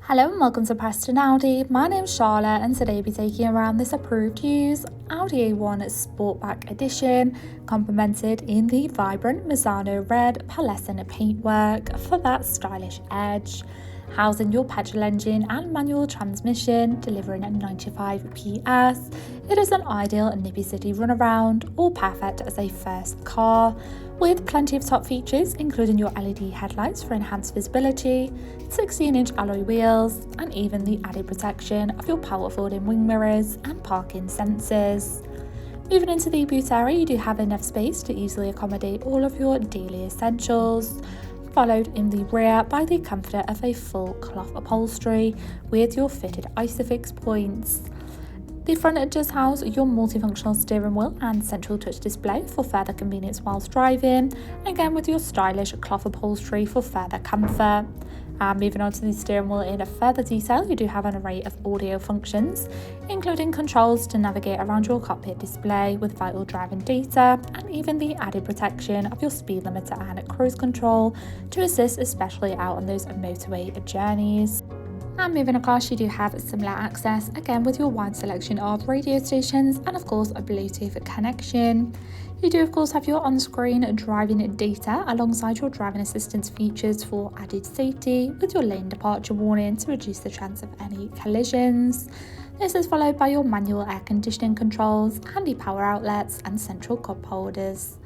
Hello and welcome to Preston Audi. My name's Charlotte and today I'll be taking you around this approved use Audi A1 Sportback edition, complemented in the vibrant Misano Red pearlescent paintwork for that stylish edge. Housing your petrol engine and manual transmission, delivering at 95 PS, it is an ideal nippy city runaround, or perfect as a first car, with plenty of top features including your LED headlights for enhanced visibility, 16-inch alloy wheels, and even the added protection of your power folding wing mirrors and parking sensors. Moving into the boot area, you do have enough space to easily accommodate all of your daily essentials, followed in the rear by the comfort of a full cloth upholstery with your fitted ISOFIX points. The front does house your multifunctional steering wheel and central touch display for further convenience whilst driving, again with your stylish cloth upholstery for further comfort. Moving on to the steering wheel in a further detail, you do have an array of audio functions, including controls to navigate around your cockpit display with vital driving data, and even the added protection of your speed limiter and cruise control to assist especially out on those motorway journeys. And moving across, you do have similar access, again with your wide selection of radio stations and of course a Bluetooth connection. You do of course have your on-screen driving data alongside your driving assistance features for added safety, with your lane departure warning to reduce the chance of any collisions. This is followed by your manual air conditioning controls, handy power outlets and central cup holders.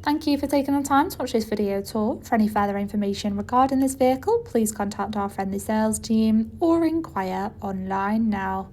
Thank you for taking the time to watch this video tour. For any further information regarding this vehicle, please contact our friendly sales team or inquire online now.